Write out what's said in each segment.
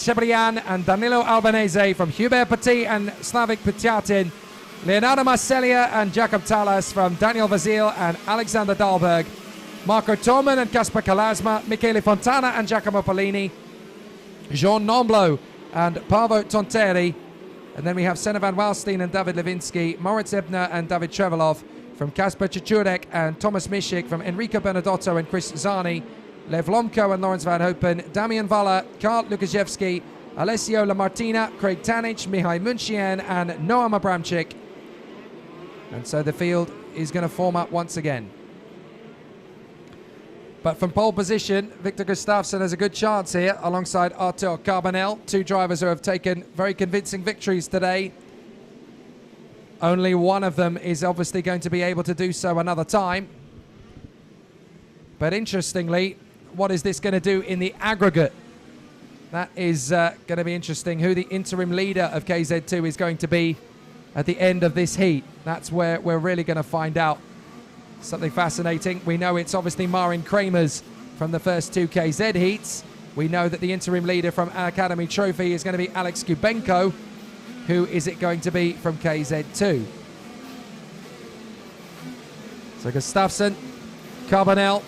Chebrian and Danilo Albanese, from Hubert Petit and Slavik Petyatin, Leonardo Marcellia and Jakob Talas, from Daniel Vasil and Alexander Dahlberg, Marco Toman and Kasper Kalasma, Michele Fontana and Giacomo Polini, Jean Nomblo and Paavo Tonteri, and then we have Senna van Walstein and David Levinsky, Moritz Ebner and David Trevelov, from Kasper Cichurek and Thomas Mischik, from Enrico Bernardotto and Chris Zani, Lev Lomko and Lawrence Van Hopen, Damian Valla, Karl Lukaszewski, Alessio Lamartina, Craig Tanich, Mihai Munchien and Noam Abramczyk. And so the field is going to form up once again. But from pole position, Victor Gustafsson has a good chance here alongside Artur Carbonell, two drivers who have taken very convincing victories today. Only one of them is obviously going to be able to do so another time. But interestingly, what is this going to do in the aggregate? That is going to be interesting, who the interim leader of KZ2 is going to be at the end of this heat. That's where we're really going to find out something fascinating. We know it's obviously Marin Kramers from the first two KZ heats. We know that the interim leader from Academy Trophy is going to be Alex Kubenko. Who is it going to be from KZ2? So Gustafsson, Carbonell,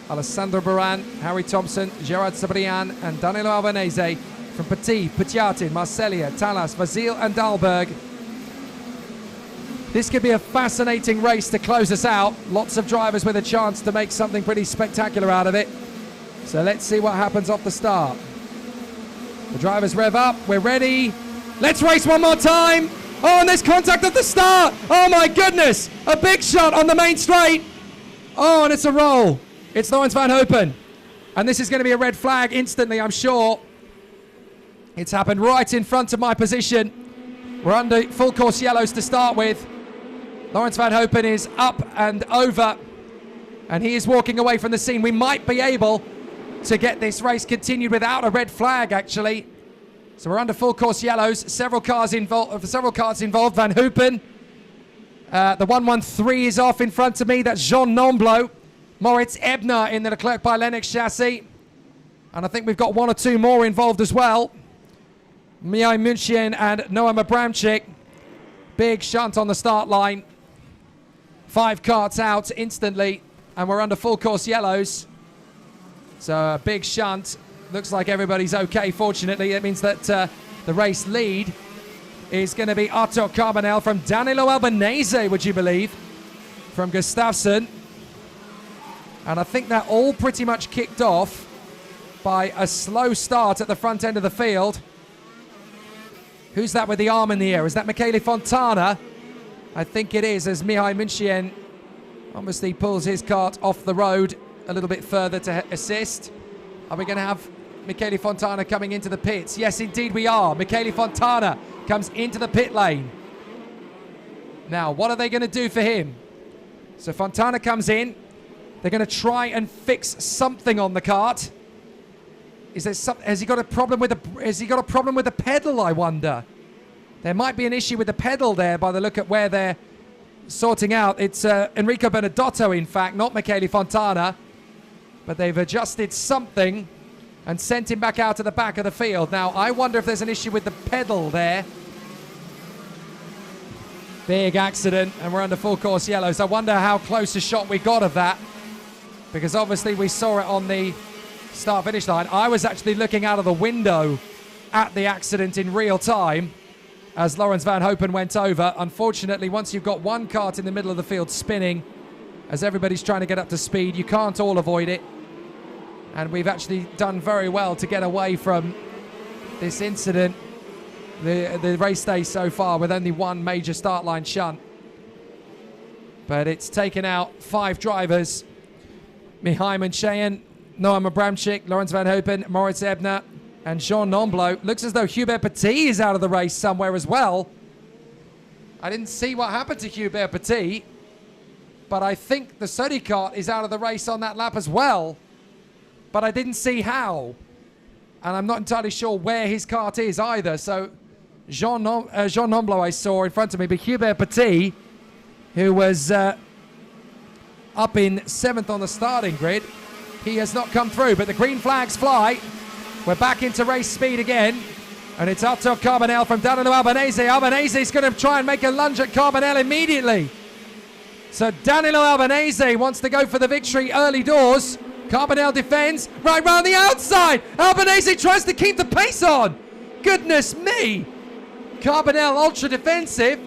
Alessandro Baran, Harry Thompson, Gerard Sabrian and Danilo Albanese, from Petit, Petyatin, Marcellia, Talas, Vasil and Dahlberg. This could be a fascinating race to close us out. Lots of drivers with a chance to make something pretty spectacular out of it. So let's see what happens off the start. The drivers rev up, we're ready. Let's race one more time. Oh, and there's contact at the start. Oh my goodness, a big shot on the main straight. Oh, and it's a roll. It's Lawrence Van Hopen. And this is going to be a red flag instantly, I'm sure. It's happened right in front of my position. We're under full course yellows to start with. Lawrence Van Hopen is up and over, and he is walking away from the scene. We might be able to get this race continued without a red flag, actually. So we're under full course yellows. Several cars involved. Van Hopen. The 113 is off in front of me. That's Jean Nomblo. Moritz Ebner in the Leclerc by Lennox chassis. And I think we've got one or two more involved as well. Mihai Munchien and Noam Abramczyk. Big shunt on the start line. 5 carts out instantly. And we're under full course yellows. So a big shunt. Looks like everybody's okay, fortunately. It means that the race lead is going to be Artur Carbonell from Danilo Albanese, would you believe, from Gustafsson. And I think that all pretty much kicked off by a slow start at the front end of the field. Who's that with the arm in the air? Is that Michele Fontana? I think it is, as Mihai Munchien obviously pulls his cart off the road a little bit further to assist. Are we going to have Michele Fontana coming into the pits? Yes, indeed we are. Michele Fontana comes into the pit lane. Now, what are they going to do for him? So Fontana comes in. They're going to try and fix something on the cart. Is there some? Has he got a problem with the? Has he got a problem with the pedal? I wonder. There might be an issue with the pedal there by the look at where they're sorting out. It's Enrico Bernardotto, in fact, not Michele Fontana. But they've adjusted something and sent him back out to the back of the field. Now, I wonder if there's an issue with the pedal there. Big accident, and we're under full course yellows. I wonder how close a shot we got of that, because obviously we saw it on the start-finish line. I was actually looking out of the window at the accident in real time as Lawrence Van Hopen went over. Unfortunately, once you've got one kart in the middle of the field spinning, as everybody's trying to get up to speed, you can't all avoid it. And we've actually done very well to get away from this incident, the race day so far, with only one major start line shunt. But it's taken out 5 drivers. Mihai Munchien, Noam Abramczyk, Lawrence Van Hopen, Moritz Ebner, and Jean Nomblo. Looks as though Hubert Petit is out of the race somewhere as well. I didn't see what happened to Hubert Petit, but I think the Sodi kart is out of the race on that lap as well. But I didn't see how. And I'm not entirely sure where his kart is either. So Jean Nomblo I saw in front of me, but Hubert Petit, who was up in 7th on the starting grid, he has not come through. But the green flags fly. We're back into race speed again. And it's Artur Carbonell from Danilo Albanese. Albanese's going to try and make a lunge at Carbonell immediately. So Danilo Albanese wants to go for the victory early doors. Carbonell defends right round the outside. Albanese tries to keep the pace on. Goodness me. Carbonell ultra defensive.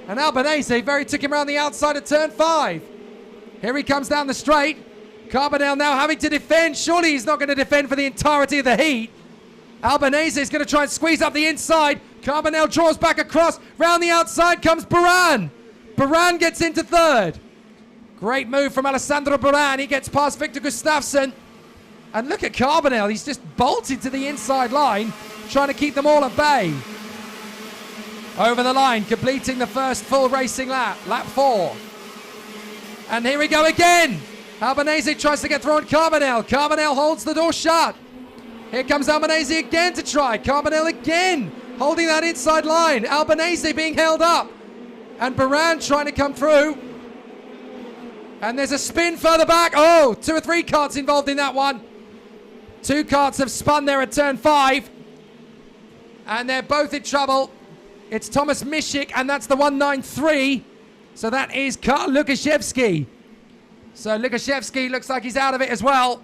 And Albanese very took him around the outside of turn 5. Here he comes down the straight. Carbonell now having to defend. Surely he's not going to defend for the entirety of the heat. Albanese is going to try and squeeze up the inside. Carbonell draws back across. Round the outside comes Buran. Buran gets into third. Great move from Alessandro Buran. He gets past Victor Gustafsson. And look at Carbonell. He's just bolted to the inside line, trying to keep them all at bay. Over the line, completing the first full racing lap. Lap 4. And here we go again. Albanese tries to get through on Carbonell. Carbonell holds the door shut. Here comes Albanese again to try. Carbonell again holding that inside line. Albanese being held up. And Buran trying to come through. And there's a spin further back. Oh, 2 or 3 karts involved in that one. 2 karts have spun there at turn 5. And they're both in trouble. It's Thomas Mishik, and that's the 193. So that is Karl Lukashevsky. So Lukashevsky looks like he's out of it as well.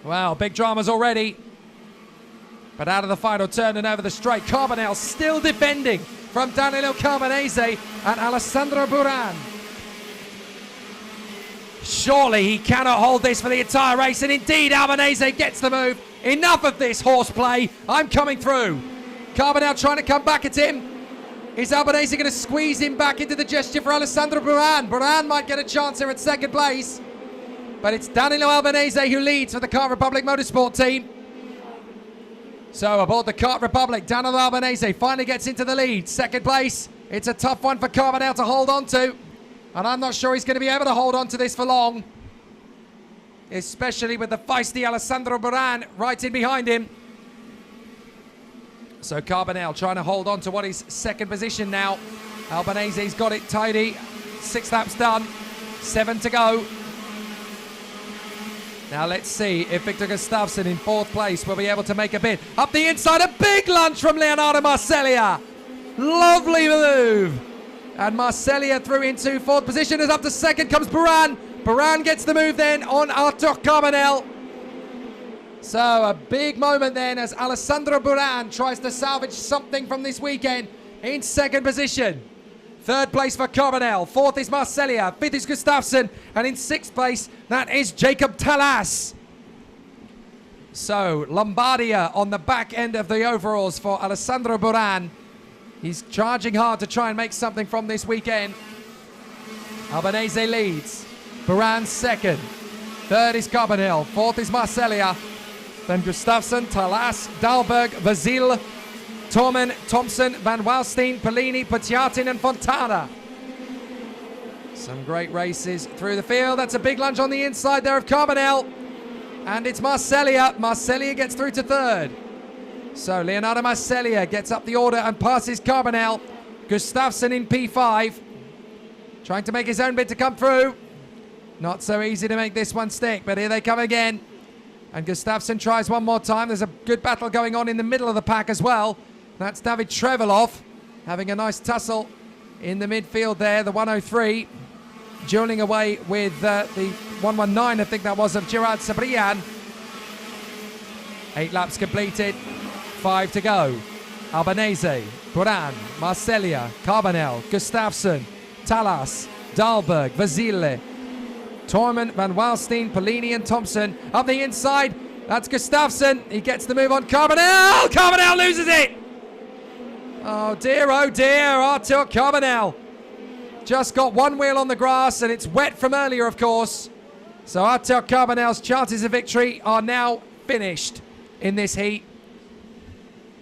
Wow, big dramas already. But out of the final turn and over the straight, Carbonell still defending from Danilo Carbonese and Alessandro Buran. Surely he cannot hold this for the entire race, and indeed Albanese gets the move. Enough of this horseplay. I'm coming through. Carbonell trying to come back at him. Is Albanese going to squeeze him back into the gesture for Alessandro Buran? Buran might get a chance here at second place. But it's Danilo Albanese who leads for the Kart Republic Motorsport team. So aboard the Kart Republic, Danilo Albanese finally gets into the lead. Second place, it's a tough one for Carbonell to hold on to. And I'm not sure he's going to be able to hold on to this for long. Especially with the feisty Alessandro Buran right in behind him. So Carbonell trying to hold on to what is second position now. Albanese's got it tidy. 6 laps done. 7 to go. Now let's see if Victor Gustafsson in 4th place will be able to make a bid. Up the inside, a big lunge from Leonardo Marcellia. Lovely move. And Marcellia through into 4th position. As up to 2nd comes Buran. Buran gets the move then on Artur Carbonell. So a big moment then as Alessandro Buran tries to salvage something from this weekend in 2nd position. 3rd place for Carbonell. 4th is Marcellia. 5th is Gustafsson. And in 6th place, that is Jacob Talas. So Lombardia on the back end of the overalls for Alessandro Buran. He's charging hard to try and make something from this weekend. Albanese leads. Buran 2nd. 3rd is Carbonell. 4th is Marcellia. Then Gustafsson, Talas, Dahlberg, Vasil, Tormen, Thompson, Van Waalstein, Pellini, Patiatin and Fontana. Some great races through the field. That's a big lunge on the inside there of Carbonell. And it's Marcellia. Marcellia gets through to 3rd. So Leonardo Marcellia gets up the order and passes Carbonell. Gustafsson in P5. Trying to make his own bid to come through. Not so easy to make this one stick, but here they come again. And Gustafsson tries one more time. There's a good battle going on in the middle of the pack as well. That's David Trevelov having a nice tussle in the midfield there, the 103. Dueling away with the 119, I think that was, of Gerard Sabrian. 8 laps completed, 5 to go. Albanese, Buran, Marcellia, Carbonell, Gustafsson, Talas, Dahlberg, Vasile, Tormen, Van Waalstein, Pellini and Thompson. Up the inside, that's Gustafsson. He gets the move on Carbonell. Carbonell loses it. Oh dear, Artur Carbonell. Just got one wheel on the grass and it's wet from earlier, of course. So Artur Carbonell's chances of victory are now finished in this heat.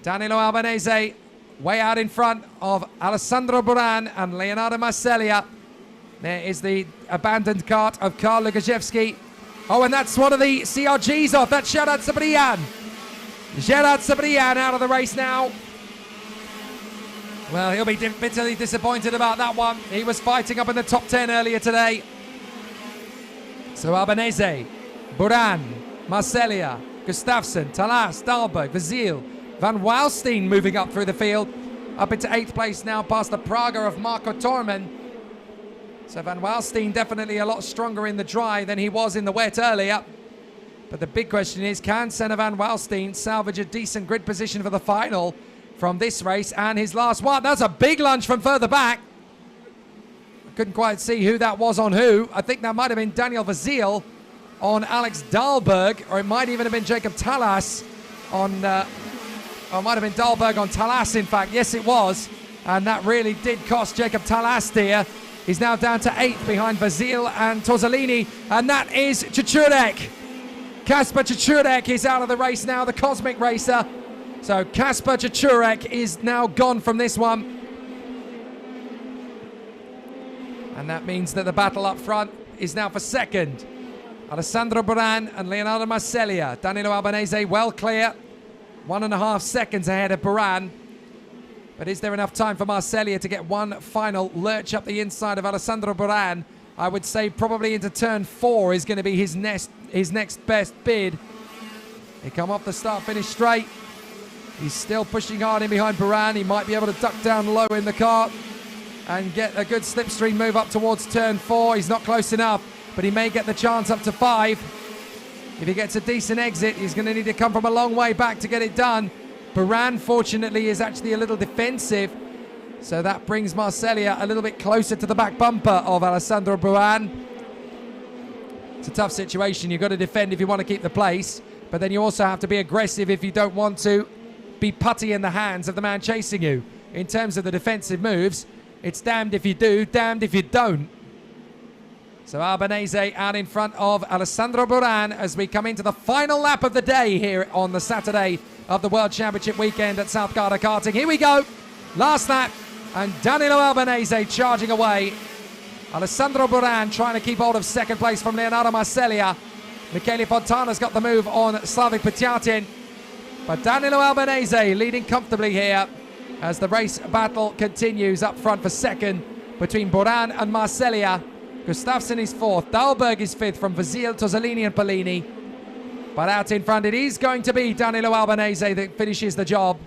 Danilo Albanese way out in front of Alessandro Buran and Leonardo Marcellia. There is the abandoned kart of Karl Lukashevsky. Oh, and that's one of the CRGs off. That's Gerard Sabrian. Gerard Sabrian out of the race now. Well, he'll be bitterly disappointed about that one. He was fighting up in the top 10 earlier today. So Albanese, Buran, Marcellia, Gustafsson, Talas, Dahlberg, Vasil, Van Waalstein moving up through the field. Up into 8th place now past the Praga of Marco Torman. So Van Waalstein definitely a lot stronger in the dry than he was in the wet earlier. But the big question is, can Senna Van Waalstein salvage a decent grid position for the final from this race and his last one? That's a big lunge from further back. I couldn't quite see who that was on who. I think that might have been Daniel Vasil on Alex Dahlberg, or it might even have been Jacob Talas on, or it might have been Dahlberg on Talas, in fact. Yes, it was. And that really did cost Jacob Talas dear. He's now down to 8th behind Vasil and Tozzolini, and that is Cichurek. Kasper Cichurek is out of the race now, the Cosmic Racer. So Kasper Cichurek is now gone from this one. And that means that the battle up front is now for second. Alessandro Buran and Leonardo Marsiglia. Danilo Albanese well clear. 1.5 seconds ahead of Buran. But is there enough time for Marsiglia to get one final lurch up the inside of Alessandro Buran? I would say probably into turn 4 is going to be his next best bid. He come off the start, finish straight. He's still pushing hard in behind Buran. He might be able to duck down low in the kart and get a good slipstream move up towards turn 4. He's not close enough, but he may get the chance up to 5. If he gets a decent exit, he's going to need to come from a long way back to get it done. Buran, fortunately, is actually a little defensive, so that brings Marsiglia a little bit closer to the back bumper of Alessandro Buran. It's a tough situation. You've got to defend if you want to keep the place, but then you also have to be aggressive if you don't want to be putty in the hands of the man chasing you. In terms of the defensive moves, it's damned if you do, damned if you don't. So Albanese out in front of Alessandro Buran as we come into the final lap of the day here on the Saturday of the World Championship weekend at South Garda Karting. Here we go, last lap, and Danilo Albanese charging away. Alessandro Buran trying to keep hold of second place from Leonardo Marsiglia. Michele Fontana's got the move on Slavik Petyatin. But Danilo Albanese leading comfortably here as the race battle continues up front for second between Buran and Marsiglia. Gustafsson is 4th, Dahlberg is 5th from Vasil, Tozzolini and Polini. But out in front it is going to be Danilo Albanese that finishes the job.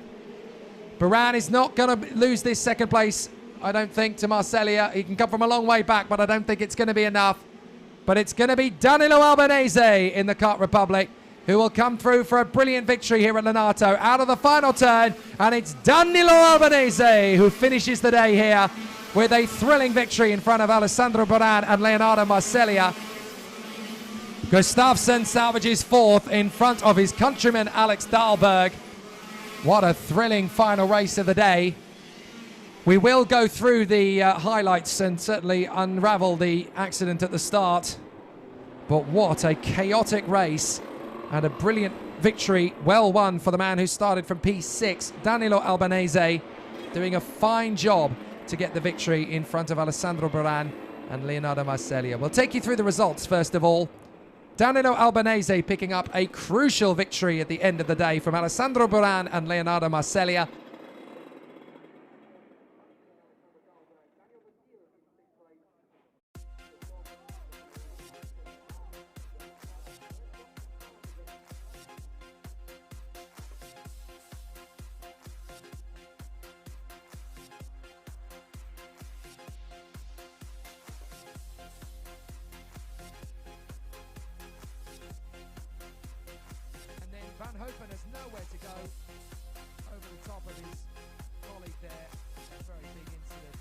Buran is not going to lose this second place, I don't think, to Marsiglia. He can come from a long way back, but I don't think it's going to be enough. But it's going to be Danilo Albanese in the Kart Republic who will come through for a brilliant victory here at Lonato out of the final turn. And it's Danilo Albanese who finishes the day here with a thrilling victory in front of Alessandro Buran and Leonardo Marsiglia. Gustafsson salvages 4th in front of his countryman Alex Dahlberg. What a thrilling final race of the day. We will go through the highlights and certainly unravel the accident at the start. But what a chaotic race and a brilliant victory. Well won for the man who started from P6, Danilo Albanese, doing a fine job to get the victory in front of Alessandro Buran and Leonardo Marsiglia. We'll take you through the results first of all. Danilo Albanese picking up a crucial victory at the end of the day from Alessandro Buran and Leonardo Marsiglia. Van Hopen has nowhere to go over the top of his colleague there. A very big incident.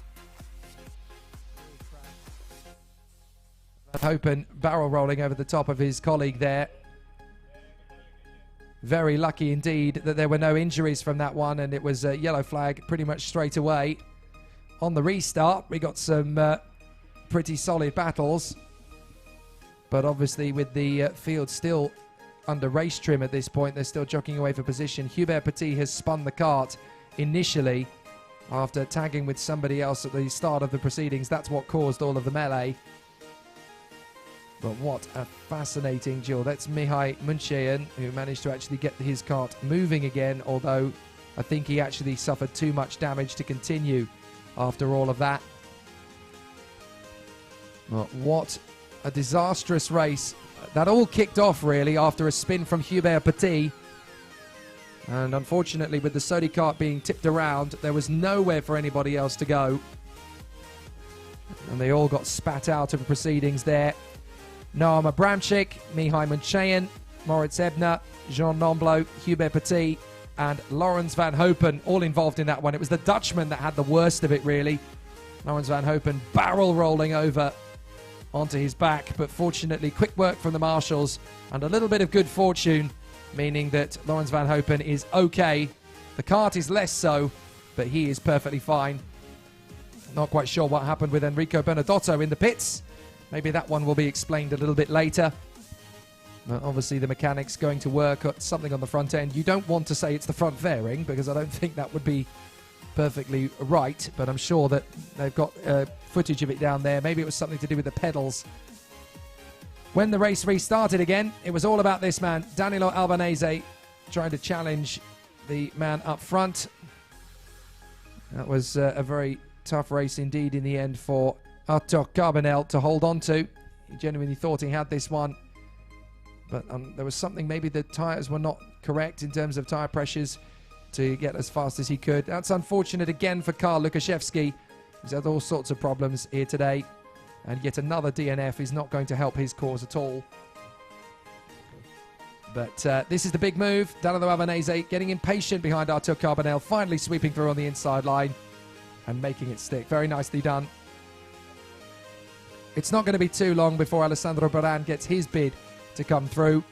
Van Hopen barrel rolling over the top of his colleague there. Very lucky indeed that there were no injuries from that one, and it was a yellow flag pretty much straight away. On the restart, we got some pretty solid battles. But obviously with the field still under race trim at this point, they're still jockeying away for position. Hubert Petit has spun the kart initially after tagging with somebody else at the start of the proceedings. That's what caused all of the melee. But what a fascinating duel. That's Mihai Munchean, who managed to actually get his kart moving again, although I think he actually suffered too much damage to continue after all of that. But what a disastrous race that all kicked off, really, after a spin from Hubert Petit. And unfortunately, with the Sodi kart being tipped around, there was nowhere for anybody else to go. And they all got spat out of the proceedings there. Noam Abramczyk, Mihai Munchean, Moritz Ebner, Jean Nomblo, Hubert Petit, and Laurens van Hopen, all involved in that one. It was the Dutchman that had the worst of it, really. Laurens van Hopen barrel rolling over onto his back, but fortunately, quick work from the marshals and a little bit of good fortune, meaning that Laurens van Hopen is okay. The kart is less so, but he is perfectly fine. Not quite sure what happened with Enrico Bernardotto in the pits. Maybe that one will be explained a little bit later. Obviously, the mechanics going to work at something on the front end. You don't want to say it's the front fairing, because I don't think that would be perfectly right, but I'm sure that they've got footage of it down there. Maybe it was something to do with the pedals. When the race restarted again, it was all about this man, Danilo Albanese, trying to challenge the man up front. That was a very tough race indeed in the end for Arthur Carbonell to hold on to. He genuinely thought he had this one, but there was something, maybe the tyres were not correct in terms of tyre pressures to get as fast as he could. That's unfortunate again for Karl Lukaszewski. He's had all sorts of problems here today, and yet another DNF is not going to help his cause at all. But this is the big move. Danilo Albanese getting impatient behind Arthur Carbonell, finally sweeping through on the inside line and making it stick. Very nicely done. It's not going to be too long before Alessandro Baran gets his bid to come through.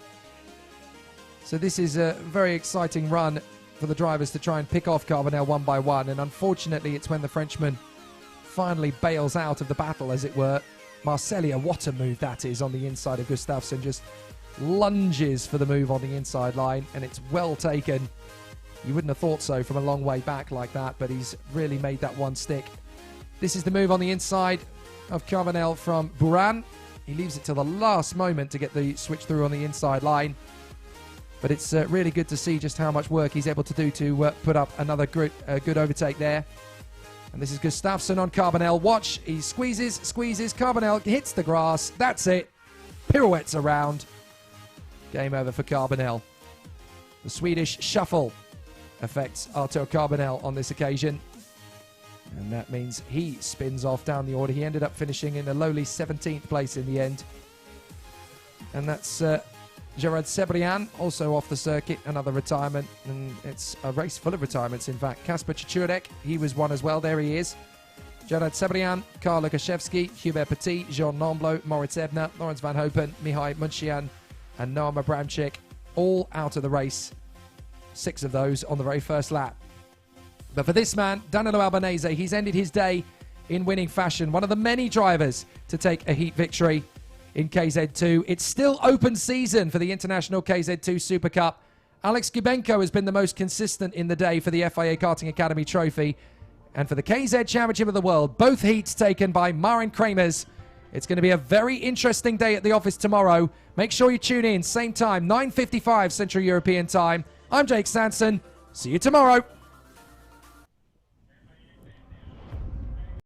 So this is a very exciting run for the drivers to try and pick off Carbonell one by one, and unfortunately it's when the Frenchman finally bails out of the battle, as it were. Marcelia, what a move that is on the inside of Gustafsson, just lunges for the move on the inside line, and it's well taken. You wouldn't have thought so from a long way back like that, but he's really made that one stick. This is the move on the inside of Carbonell from Buran. He leaves it till the last moment to get the switch through on the inside line. But it's really good to see just how much work he's able to do to put up another good overtake there. And this is Gustafsson on Carbonell. Watch, he squeezes, Carbonell hits the grass. That's it. Pirouettes around. Game over for Carbonell. The Swedish shuffle affects Arthur Carbonell on this occasion. And that means he spins off down the order. He ended up finishing in a lowly 17th place in the end. And that's Gerard Sebrian, also off the circuit, another retirement. And it's a race full of retirements, in fact. Kasper Cichurek, he was one as well. There he is. Gerard Sebrian, Karl Lukaszewski, Hubert Petit, Jean Nomblo, Moritz Ebner, Laurens van Hopen, Mihai Munchean, and Noam Abramczyk, all out of the race. 6 of those on the very first lap. But for this man, Danilo Albanese, he's ended his day in winning fashion. One of the many drivers to take a heat victory in KZ2. It's still open season for the International KZ2 Super Cup. Alex Gubenko has been the most consistent in the day for the FIA Karting Academy Trophy. And for the KZ Championship of the World, both heats taken by Marin Kramers. It's going to be a very interesting day at the office tomorrow. Make sure you tune in, same time, 9:55 Central European Time. I'm Jake Sanson. See you tomorrow.